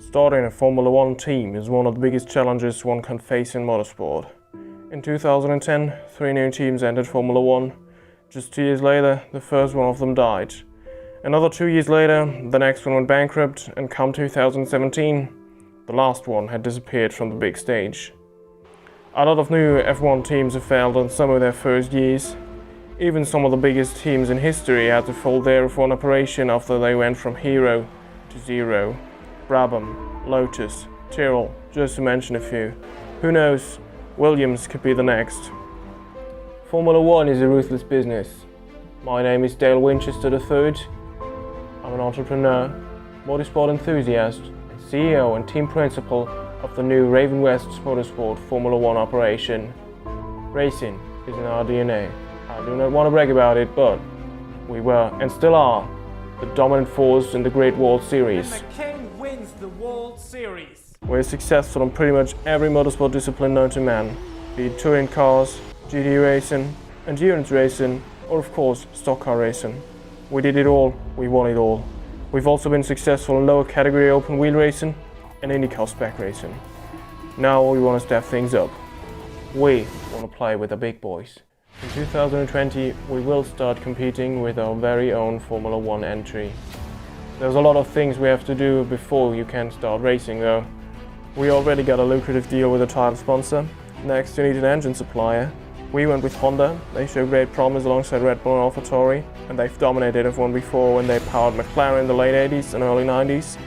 Starting a Formula One team is one of the biggest challenges one can face in motorsport. In 2010, 3 new teams entered Formula One. Just 2 years later, the first one of them died. Another 2 years later, the next one went bankrupt, and come 2017, the last one had disappeared from the big stage. A lot of new F1 teams have failed on some of their first years. Even some of the biggest teams in history had to fold their F1 operation after they went from hero to zero. Brabham, Lotus, Tyrrell, just to mention a few. Who knows, Williams could be the next. Formula One is a ruthless business. My name is Dale Winchester III. I'm an entrepreneur, motorsport enthusiast, and CEO and team principal of the new RAVENWEST Motorsport Formula One operation. Racing is in our DNA. I do not want to brag about it, but we were, and still are, the dominant force in the Great World Series. And the King wins the World Series. We're successful in pretty much every motorsport discipline known to man, be it touring cars, GT racing, endurance racing, or of course stock car racing. We did it all, we won it all. We've also been successful in lower category open wheel racing and IndyCar spec racing. Now we want to step things up. We want to play with the big boys. In 2020, we will start competing with our very own Formula One entry. There's a lot of things we have to do before you can start racing though. We already got a lucrative deal with a title sponsor. Next, you need an engine supplier. We went with Honda. They show great promise alongside Red Bull and AlphaTauri, and they've dominated F1 before when they powered McLaren in the late 80s and early 90s.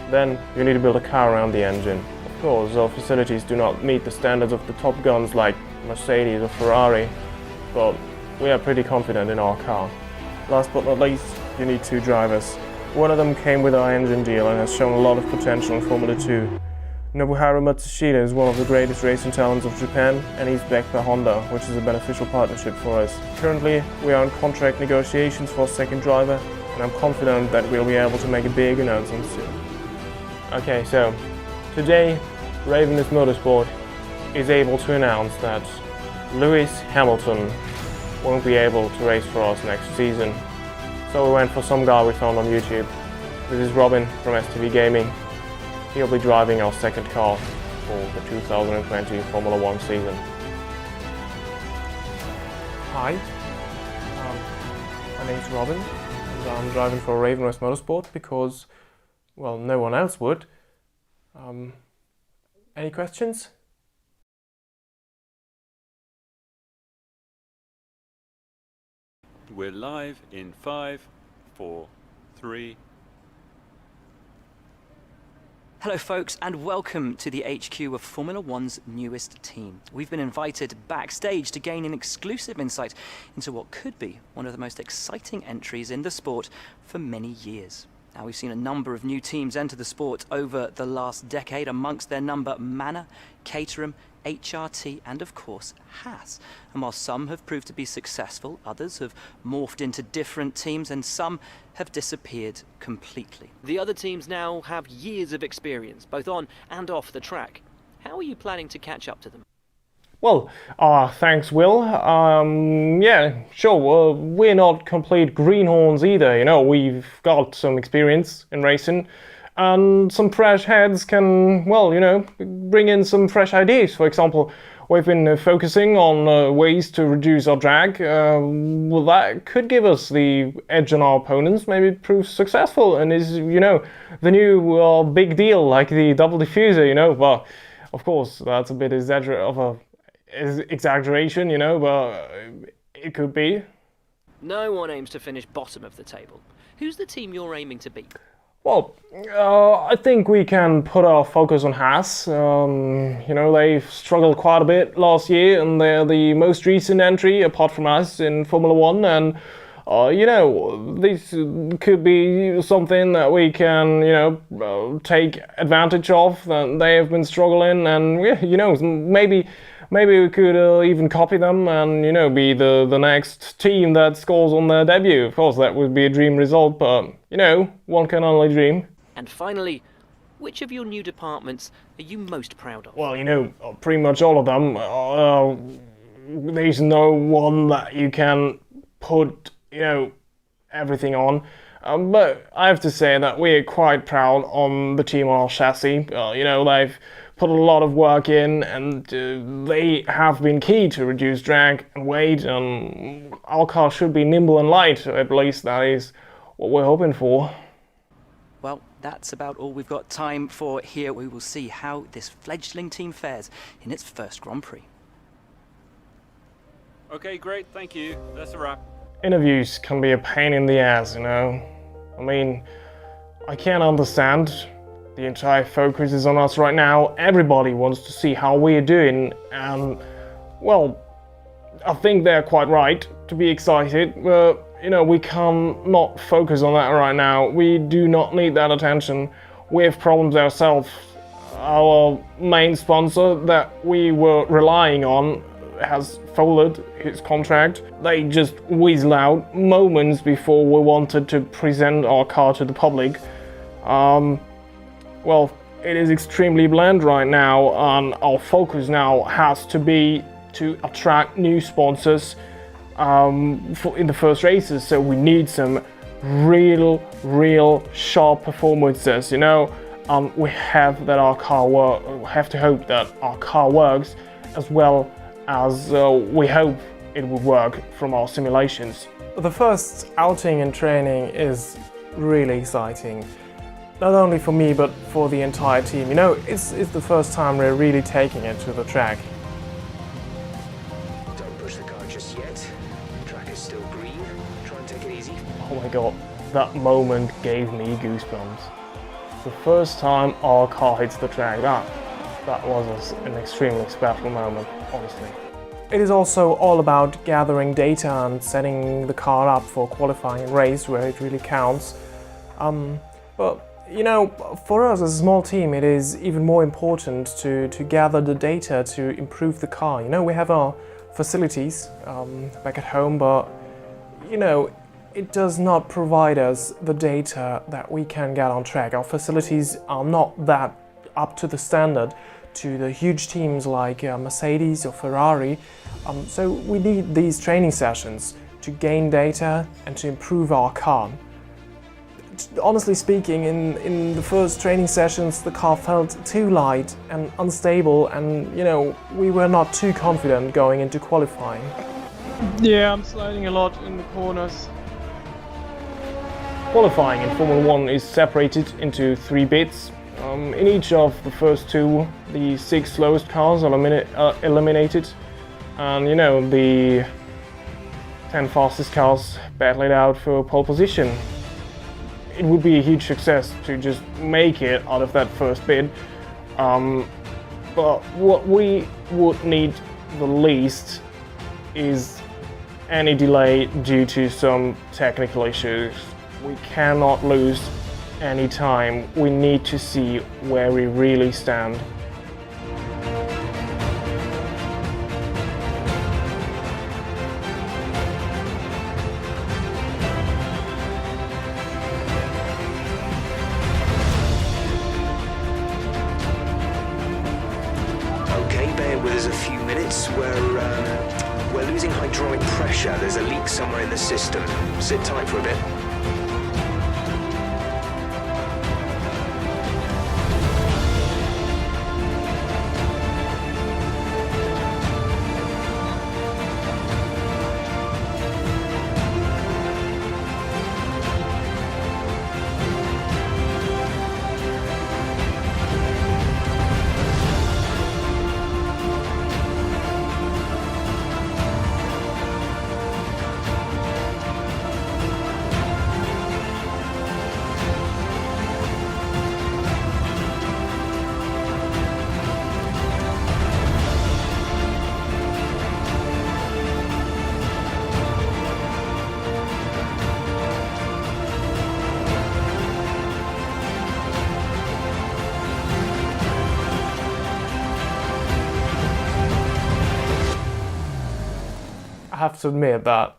Then, you need to build a car around the engine. Of course, our facilities do not meet the standards of the top guns like Mercedes or Ferrari, but we are pretty confident in our car. Last but not least, you need 2 drivers. One of them came with our engine deal and has shown a lot of potential in Formula 2. Nobuharu Matsushita is one of the greatest racing talents of Japan, and he's backed by Honda, which is a beneficial partnership for us. Currently, we are in contract negotiations for a second driver, and I'm confident that we'll be able to make a big announcement soon. Okay, so today, RavenWest Motorsport is able to announce that Lewis Hamilton won't be able to race for us next season. So we went for some guy we found on YouTube. This is Robin from STV Gaming. He'll be driving our second car for the 2020 Formula One season. Hi, my name's Robin, and I'm driving for RavenWest Motorsport because, well, no one else would. Any questions? We're live in 5, 4, 3. Hello folks, and welcome to the HQ of Formula One's newest team. We've been invited backstage to gain an exclusive insight into what could be one of the most exciting entries in the sport for many years. Now, we've seen a number of new teams enter the sport over the last decade, amongst their number Manor, Caterham, HRT and of course Haas. And while some have proved to be successful, others have morphed into different teams and some have disappeared completely. The other teams now have years of experience, both on and off the track. How are you planning to catch up to them? Well, thanks, Will. Yeah, sure, we're not complete greenhorns either, you know, we've got some experience in racing, and some fresh heads can, well, you know, bring in some fresh ideas. For example, we've been focusing on ways to reduce our drag. Well, that could give us the edge on our opponents, maybe prove successful, and is, you know, the new big deal, like the double diffuser, you know, but of course, that's a bit exaggeration, you know, but it could be. No one aims to finish bottom of the table. Who's the team you're aiming to beat? Well, I think we can put our focus on Haas. You know, they've struggled quite a bit last year, and they're the most recent entry, apart from us, in Formula One, and you know, this could be something that we can, you know, take advantage of. That they have been struggling, and you know, maybe we could even copy them and, you know, be the next team that scores on their debut. Of course, that would be a dream result, but, you know, one can only dream. And finally, which of your new departments are you most proud of? Well, you know, pretty much all of them. There's no one that you can put, you know, everything on. But I have to say that we're quite proud on the team on our chassis. You know, they've put a lot of work in, and they have been key to reduce drag and weight, and our car should be nimble and light, at least that is what we're hoping for. Well, that's about all we've got time for here. We will see how this fledgling team fares in its first Grand Prix. Okay, great, thank you. That's a wrap. Interviews can be a pain in the ass, you know. I mean, I can't understand. The entire focus is on us right now. Everybody wants to see how we're doing, and well, I think they're quite right to be excited, but you know, we cannot focus on that right now. We do not need that attention. We have problems ourselves. Our main sponsor that we were relying on has folded his contract. They just weasel out moments before we wanted to present our car to the public. Well, it is extremely bland right now, and our focus now has to be to attract new sponsors in the first races. So we need some real sharp performances, you know. We have that our car have to hope that our car works as well as we hope it will work from our simulations. The first outing and training is really exciting. Not only for me, but for the entire team. You know, it's the first time we're really taking it to the track. Don't push the car just yet. The track is still green. Try and take it easy. Oh my god, that moment gave me goosebumps. The first time our car hits the track, that was an extremely special moment, honestly. It is also all about gathering data and setting the car up for qualifying race where it really counts. But you know, for us as a small team, it is even more important to gather the data to improve the car. You know, we have our facilities back at home, but you know, it does not provide us the data that we can get on track. Our facilities are not that up to the standard to the huge teams like Mercedes or Ferrari. So we need these training sessions to gain data and to improve our car. Honestly speaking, in the first training sessions, the car felt too light and unstable, and you know, we were not too confident going into qualifying. Yeah, I'm sliding a lot in the corners. Qualifying in Formula 1 is separated into 3 bits. In each of the first 2, the 6 slowest cars are eliminated, and you know, the 10 fastest cars battle it out for pole position. It would be a huge success to just make it out of that first bit, but what we would need the least is any delay due to some technical issues. We cannot lose any time. We need to see where we really stand. Okay, bear with us a few minutes. We're losing hydraulic pressure. There's a leak somewhere in the system. Sit tight for a bit. I have to admit that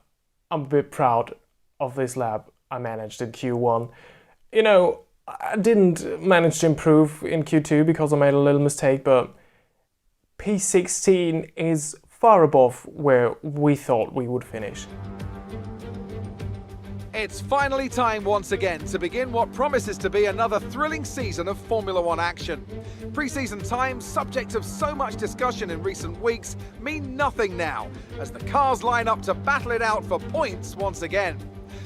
I'm a bit proud of this lap I managed in Q1. You know, I didn't manage to improve in Q2 because I made a little mistake, but P16 is far above where we thought we would finish. It's finally time once again to begin what promises to be another thrilling season of Formula One action. Pre-season times, subject of so much discussion in recent weeks, mean nothing now, as the cars line up to battle it out for points once again.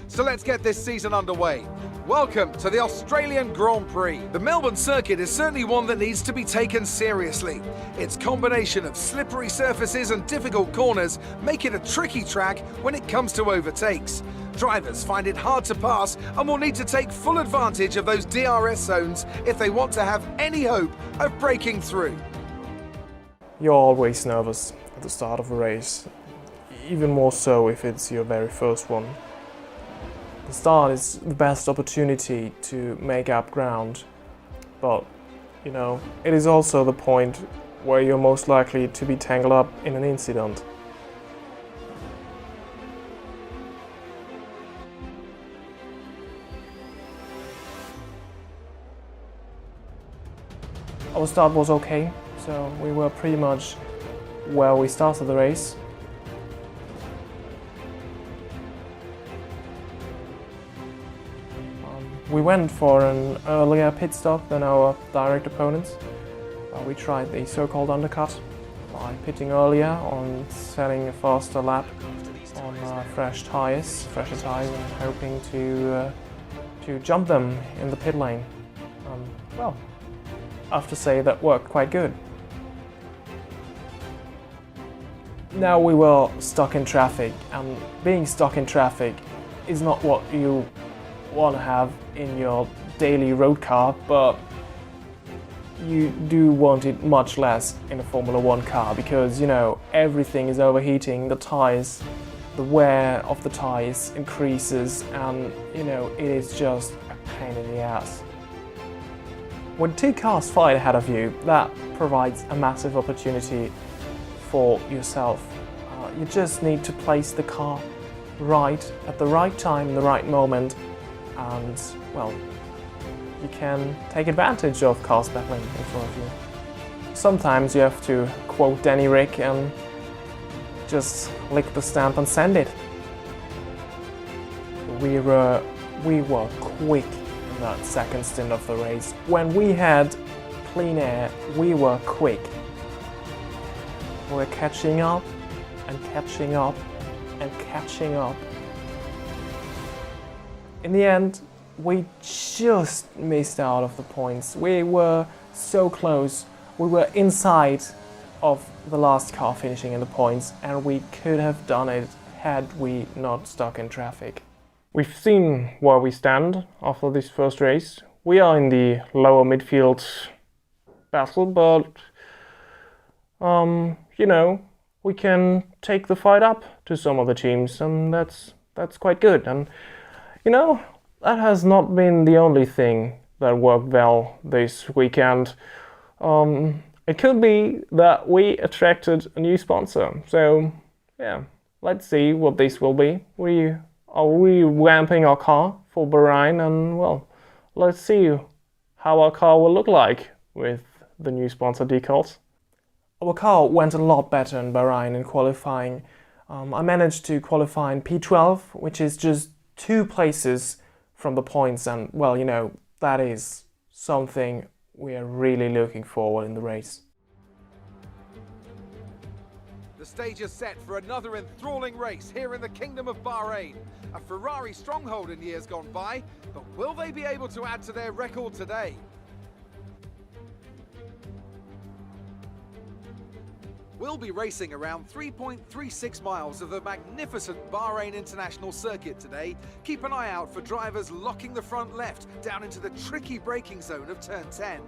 So let's get this season underway. Welcome to the Australian Grand Prix. The Melbourne circuit is certainly one that needs to be taken seriously. Its combination of slippery surfaces and difficult corners make it a tricky track when it comes to overtakes. Drivers find it hard to pass and will need to take full advantage of those DRS zones if they want to have any hope of breaking through. You're always nervous at the start of a race, even more so if it's your very first one. The start is the best opportunity to make up ground, but, you know, it is also the point where you're most likely to be tangled up in an incident. Our start was okay, so we were pretty much where we started the race. We went for an earlier pit stop than our direct opponents. We tried the so-called undercut by pitting earlier on setting a faster lap on fresher tires and hoping to jump them in the pit lane. Well, I have to say that worked quite good. Now we were stuck in traffic, and being stuck in traffic is not what you want to have in your daily road car, but you do want it much less in a Formula One car because, you know, everything is overheating, the tires, the wear of the tires increases, and, you know, it is just a pain in the ass. When two cars fight ahead of you, that provides a massive opportunity for yourself. You just need to place the car right at the right time, in the right moment, and, well, you can take advantage of cars battling in front of you. Sometimes you have to quote Danny Rick and just lick the stamp and send it. We were quick in that second stint of the race. When we had clean air, we were quick. We're catching up and catching up and catching up. In the end, we just missed out of the points. We were so close. We were inside of the last car finishing in the points, and we could have done it had we not stuck in traffic. We've seen where we stand after this first race. We are in the lower midfield battle, but you know, we can take the fight up to some other teams, and that's quite good. And you know, that has not been the only thing that worked well this weekend. It could be that we attracted a new sponsor. So yeah, let's see what this will be. We are revamping our car for Bahrain, and well, let's see how our car will look like with the new sponsor decals. Our car went a lot better in Bahrain in qualifying. I managed to qualify in P12, which is just 2 places from the points, and well, you know, that is something we are really looking forward in the race. The stage is set for another enthralling race here in the Kingdom of Bahrain. A Ferrari stronghold in years gone by, but will they be able to add to their record today? We'll be racing around 3.36 miles of the magnificent Bahrain International Circuit today. Keep an eye out for drivers locking the front left down into the tricky braking zone of turn 10.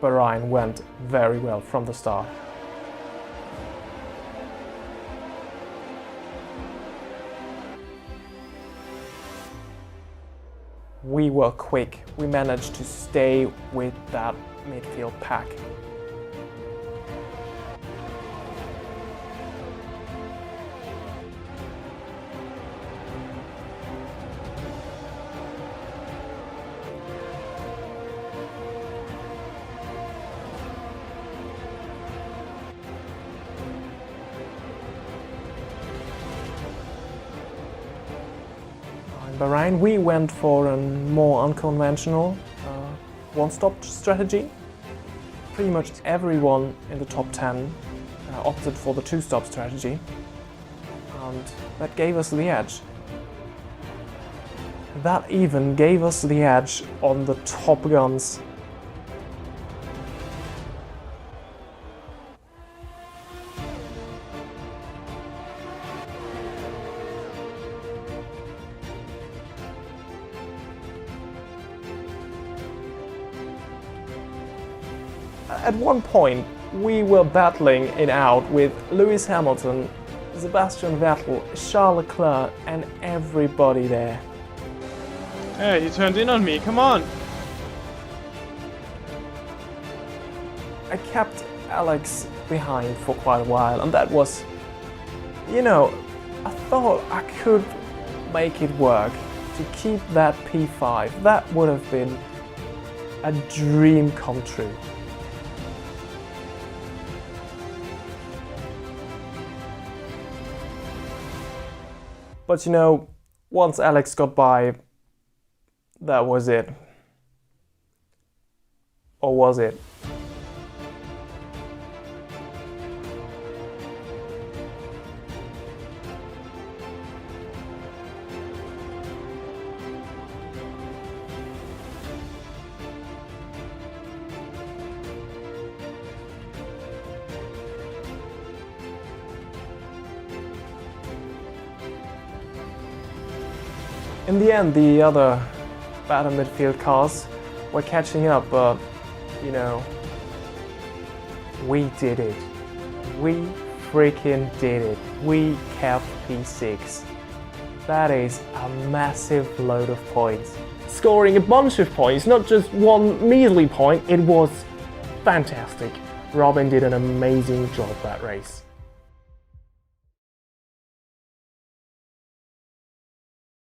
Bahrain went very well from the start. We were quick. We managed to stay with that midfield pack. In Bahrain, we went for a more unconventional one-stop strategy. Pretty much everyone in the top 10 opted for the two-stop strategy, and that gave us the edge. That even gave us the edge on the top guns. At one point, we were battling it out with Lewis Hamilton, Sebastian Vettel, Charles Leclerc, and everybody there. Hey, you turned in on me, come on! I kept Alex behind for quite a while, and that was, you know, I thought I could make it work to keep that P5. That would have been a dream come true. But you know, once Alex got by, that was it. Or was it? In the end, the other better midfield cars were catching up, but, you know, we did it. We freaking did it. We kept P6. That is a massive load of points. Scoring a bunch of points, not just one measly point, it was fantastic. Robin did an amazing job that race.